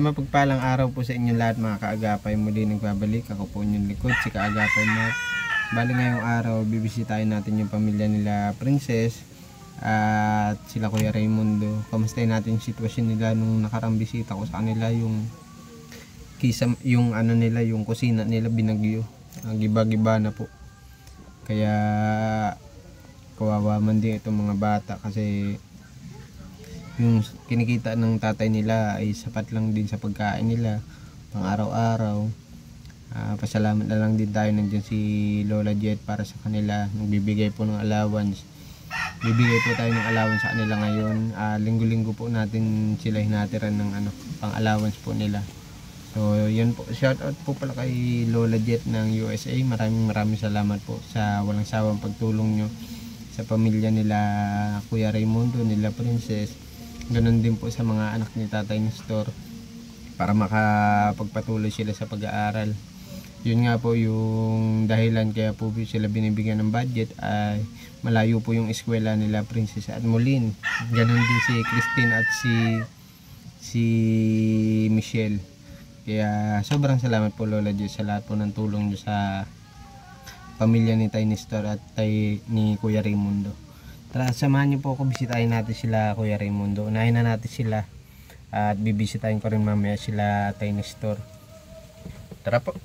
mapagpalang araw po sa inyong lahat mga kaagapay. Muli nagbabalik ako po inyong likod, si Kaagapay Mark. Bali ngayong araw, bibisitahin natin yung pamilya nila Princess at sila Kuya Raimundo. Kamustahin natin yung sitwasyon nila nung nakarang bisita ko sa kanila, yung ano nila, yung kusina nila binagyo. Giba-giba na po. Kaya kawawa man din itong mga bata kasi yung kinikita ng tatay nila ay sapat lang din sa pagkain nila pang araw-araw. Pasalamat na lang din tayo, nandiyan si Lola Jet para sa kanila, nagbibigay po ng allowance. Bibigay po tayo ng allowance sa kanila ngayon. Linggo-linggo po natin sila hinatiran ng pang allowance po nila. So yun po, shout out po pala kay Lola Jet ng USA. Maraming salamat po sa walang sawang pagtulong nyo sa pamilya nila Kuya Raimundo, nila Princess. Ganon din po sa mga anak ni Tatay Nestor para makapagpatuloy sila sa pag-aaral. Yun nga po yung dahilan kaya po sila binibigyan ng budget, ay malayo po yung eskwela nila Princess at Molin. Ganon din si Christine at si Michelle. Kaya sobrang salamat po Lola Diyos sa lahat po ng tulong nyo sa pamilya ni Tay Nestor at ni Kuya Raimundo. Tara, samahan niyo po ako, bisitahin natin sila Kuya Raimundo. Unahin na natin sila at bibisitahin ko rin mamaya sila Tay Nestor. Tara po.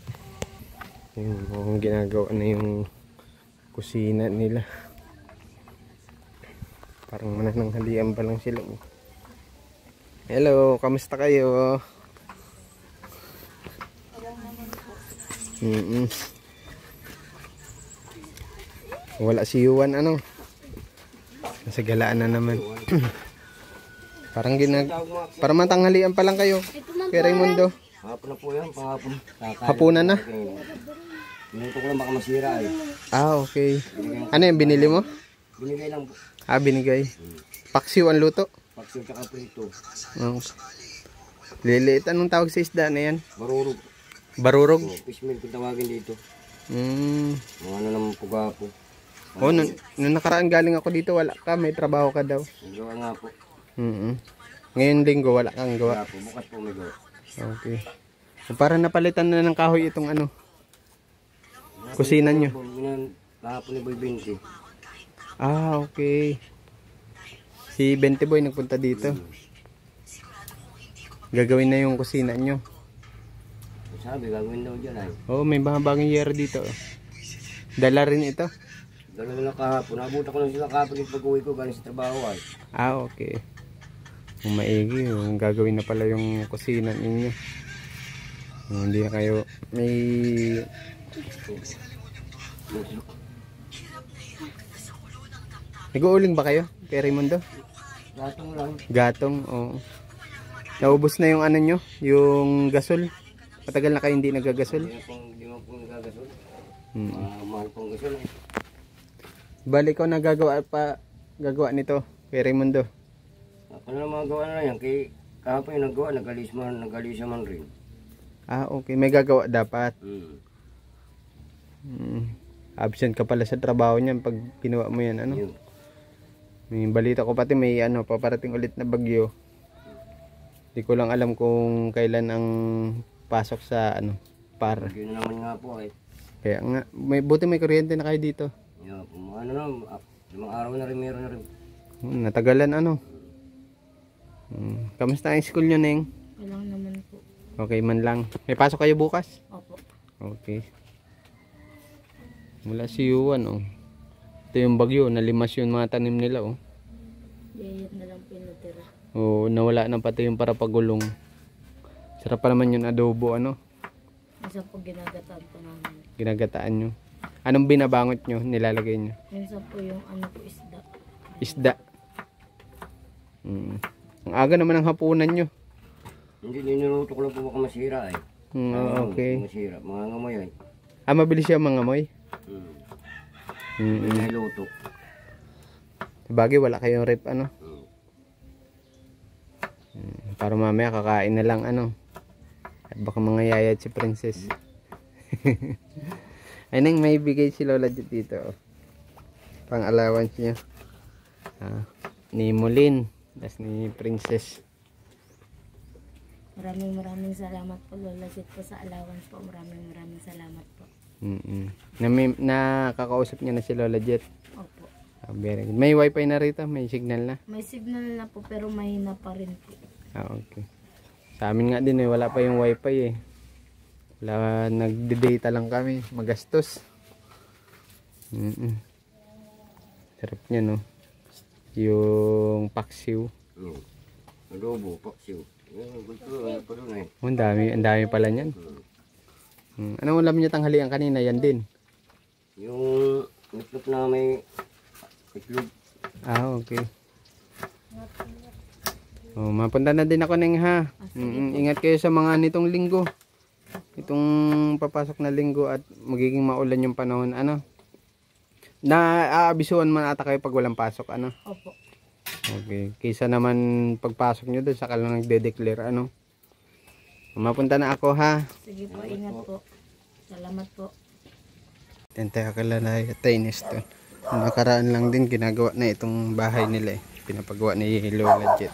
Yung ginagawa na yung kusina nila. Parang manananghalian pa lang sila. Hello, kamusta kayo? Wala si Yuan nasa galaan na naman. Parang matanghalian pa lang kayo kay Raimundo. Hapon na po yan, panghapon. Hapunan na? Minuto ko lang baka masira eh. Okay. Ano yung binili mo? Binigay lang po. Binigay. Paksiw ang luto? Paksiw tsaka prito. Liliit, anong tawag sa isda na yan? Barurog. Barurog? Fishmeal kung tawagin dito. Mga naman pugapo. Nung nakaraan galing ako dito, wala ka, may trabaho ka daw. Gawa nga po. Ngayon linggo, wala kang gawa. Wala po, bukas po may gawa. Okay. Para napalitan na ng kahoy itong kusina nyo. Kahapon ni Boy 20. Okay. Si 20 Boy nagpunta dito. Gagawin na yung kusina nyo. Sabi, gagawin daw dyan ay. May mga bagong yero dito. Dala rin ito. Dalawa na kahapon. Nabuta ko lang sila kahapon yung pag-uwi ko galing sa trabaho ay. Okay. Maigi. Gagawin na pala yung kusina ninyo. Hindi na kayo may... Nag-uuling ba kayo kay Raimundo? Gatong lang. Gatong, oo. Naubos na yung nyo, yung gasol. Matagal na kayo hindi nagagasol? Hindi mo pong nagagasol. Mahal pong gasol eh. Balik ko nagagawa nito kay Raimundo. Ako na mga gawa na yan. Kahapon yung nagawa, nagalisa man rin. Okay. May gagawa dapat. Absent ka pala sa trabaho niyan pag ginawa mo yan. May balita ko pati may paparating ulit na bagyo. Di ko lang alam kung kailan ang pasok sa par. Yun naman nga po eh. Kaya nga, buti may kuryente na kayo dito. Limang araw na rin meron na rin. Natagalan Kamusta ang school nyo, Neng? Walang naman po. Okay man lang. May pasok kayo bukas? Opo. Okay. Wala si Yuan Ito yung bagyo, nalimas yung mga tanim nila Yayat na lang pinatira. Nawala na pati yung para pagulong. Sarap pa naman yung adobo Minsan po ginagataan po namin. Ginagataan nyo. Anong binabangot nyo, nilalagay nyo? Minsan po yung po isda. Isda. Ang aga naman ang hapunan nyo. Hindi, niluto ko lang po baka masira eh. Okay. Masira, mga ngamoy ay. Mabilis siya mga ngamoy? Niluto. Bagay, wala kayong rep para mamaya kakain na lang At baka mga yayat si Princess. Ay nang may bigay si Lola dito. Pang allowance niya. Ni Molin. Das ni Princess. Maraming salamat po Lola Jet po sa allowance po. Maraming salamat po. Nakakausap niya na si Lola Jet. Opo. Very good. May wifi na rito, may signal na. May signal na po pero mahina pa rin po. Okay. Sa amin nga din wala pa yung wifi Wala, nagde-data lang kami, magastos. Sarap niya no. Yung paksiw. Adobo, paksiw. Gusto pa doon Ang dami pala niyan. Anong ulam niyo tanghalian kanina? Yan din. Yung itlog na may itlog. Okay. Mapunta na din ako neng ha. Ingat kayo sa mga nitong linggo. Itong papasok na linggo at magiging maulan yung panahon. Naaabisuhan man ata kayo pag walang pasok. Opo. Okay. Kaysa naman pagpasok nyo doon, saka lang nagde-declare. Mapunta na ako ha. Sige po, ingat po. Salamat po. Tentay akalalay at tainis to. Nakaraan lang din ginagawa na itong bahay nila Pinapagawa ni Lola Jet.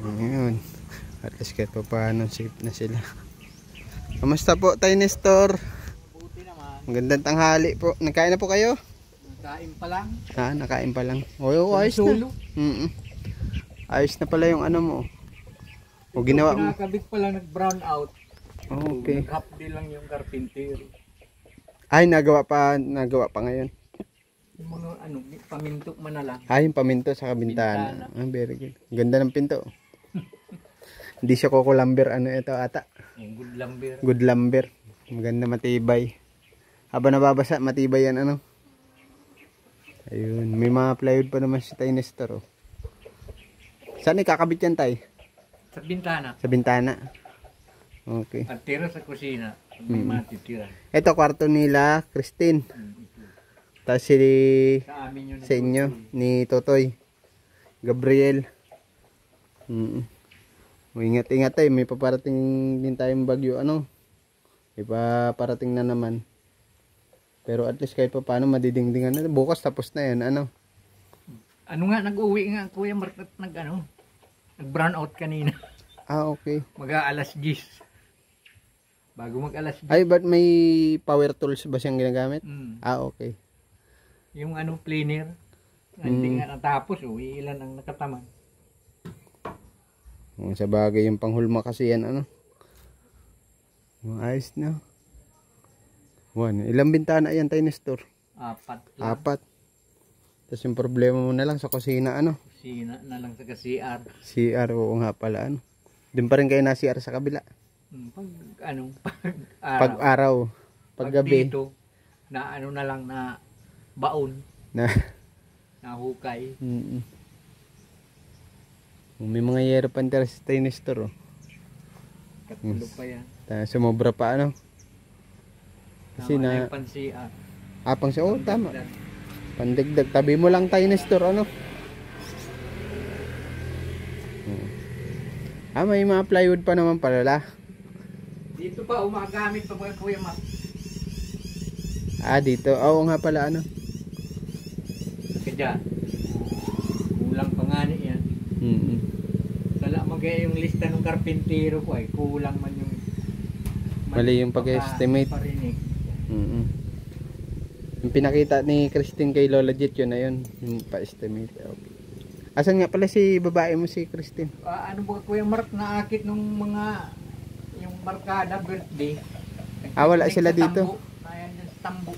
Ngayon. At least kahit pa paano safe na sila. Kamusta po tayo Nestor? Buti naman. Magandang tanghali po. Nagkain na po kayo? Nakain pa lang. Nakain pa lang. Ayos na. Ayos na pala yung mo. O ginawa mo. Kinakabit pa lang nag-brown out. Okay. Nag-half day lang yung carpenter. Ay, nagawa pa ngayon. Yung mga paminto man na lang. Ay, yung paminto sa kabintana. Very good. Ganda ng pinto. Hindi siya Coco lumber ito ata. Good lumber. Good lumber. Maganda, matibay. Habang nababasa, matibay yan Ayun, may mga plywood pa naman si Tay Nestor Saan ikakabit yan Tay? Sa bintana. Sa bintana. Okay. At tira sa kusina. May matitira. Ito kwarto nila, Christine. Tapos Sa amin yun. sa inyo, ni Totoy. Gabriel. Ingat-ingat tayo, may paparating din tayong bagyo May paparating na naman. Pero at least kahit pa paano madidingdingan na. Bukas tapos na yan, Nag-uwi nga Kuya Mark at nag-brown out kanina. Okay. Mag-aalas 10. Bago mag-alas 10. Ay, ba't may power tools ba siyang ginagamit? Okay. Yung planer. Hindi nga natapos. Ilan ang nakataman. Sa bagay yung panghulma kasi yan, Ayos na. Ilang bintana yan tayo Nestor? 4 lang. 4. Tapos yung problema mo na lang sa kusina, Kusina na lang sa CR. CR, oo nga pala, Doon pa rin kayo na CR sa kabila. Pag araw. Pag gabi. dito, na na lang na baon. Na hukay. May mga yero pantera sa tayo Nestor, Katulog pa yan. Sumobra pa, Kasi Tama na yung pan-CR. Apang siya, tama. Pandagdag. Tabi mo lang tayo Nestor, may mga plywood pa naman pala. Dito pa, umagamit pa mga Kuya Mark. Dito. Oo nga pala, Kaya, kulang pa nga yan. Sala magaya yung lista ng karpintero ko ay kulang man yung mali yung pag-estimate. Parinig. Yung pinakita ni Christine kay Lola Jet, yun na yun. Yung pa-estimate. Okay. Asan nga pala si babae mo, si Christine? Ano ba Kuya Mark, naakit nung mga yung barkada birthday. Wala sila dito? Ayan yung tambo.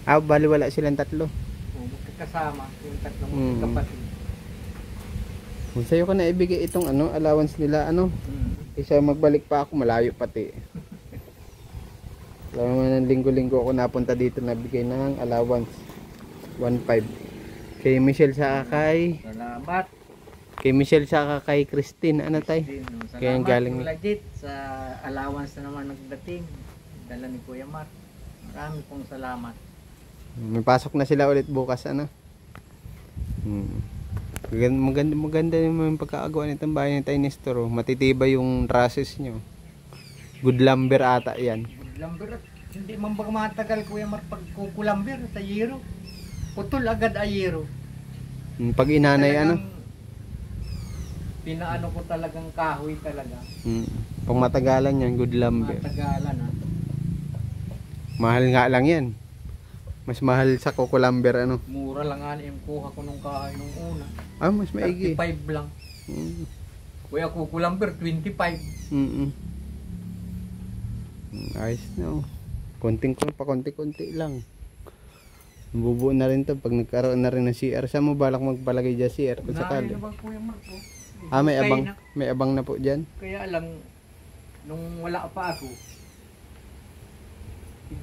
Bali wala silang tatlo. Magkakasama yung tatlong kapatid. Kung sa'yo ko na ibigay itong allowance nila, isa magbalik pa ako, malayo pati. Alam mo ng linggo-linggo ako napunta dito, nabigay ng allowance 1.5 kay Michelle sa kay Salamat. Kay Michelle sa kay Christine, tay? Kaya galing legit sa allowance na naman nagdating. Dala ni Kuya Mark. Marami pong salamat. May pasok na sila ulit bukas, Maganda yung pagkakagawa nitong bahay ng Tay Nestor, matitibay yung trusses nyo. Good lumber ata yan. Good lumber. Hindi man ba matagal Kuya Mark pag kukulamber sa yero? Putol agad ayero. Pag inanay ano? Pinaano ko talagang kahoy talaga. Pag matagalan yan, good lumber. Matagalan ha. Mahal nga lang yan. Mas mahal sa coco lumber ano. Mura lang nga yung kuha ko nung kahoy nung una. Mas maigi. 35 lang. Kuya kuko lumber 25. Ayos na oh. Konti-konti lang. Bubuo na rin to pag nagkaroon na rin ng CR. Saan mo balak magpalagay dyan CR? Kung sakali. Na ba Kuya Marco? May abang na po dyan. Kaya lang, nung wala pa ako,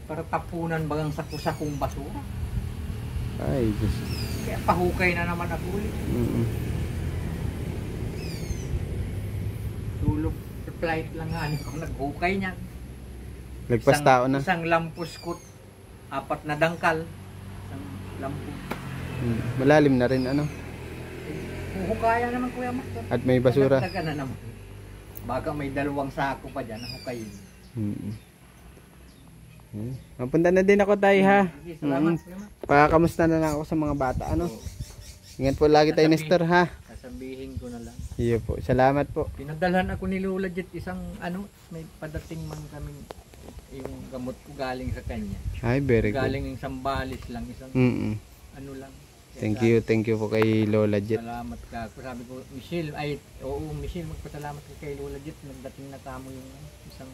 para tapunan bagang saku-sakong basura. Ay, Diyos. Kaya pahukay na naman ako ulit. Tulog sa flight lang nga ako naghukay niyan. Lagpas tao na. Isang lampus ko, 4 na dangkal. Isang lampus. Malalim na rin ano. Huhukayan naman Kuya Marco. At may basura. Nagtaga na naman. Baka may 2 sako pa dyan, hukayin. Mapunta na din ako tayo ha. Sige, salamat. Salamat. Pakamusta na lang ako sa mga bata ano. Ingat po lagi tayo Nestor ha. Sasabihin ko na lang. Iyo po. Salamat po. Pinadalhan ako ni Lola Jet isang may padating man kami yung gamot ko galing sa kanya. Ay, very good. Galing yung Sambales lang, isang ano lang. Thank you po kay Lola Jet. Salamat ka. Sabi ko, Michelle, Michelle, magpasalamat ka kay Lola Jet. Nagdating na kamo yung isang...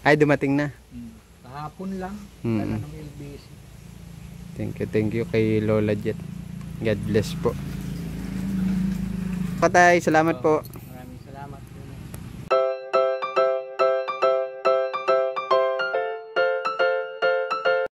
Ay, dumating na. Kahapon lang, dala ng LBC. Thank you kay Lola Jet. God bless po. Patay, salamat po.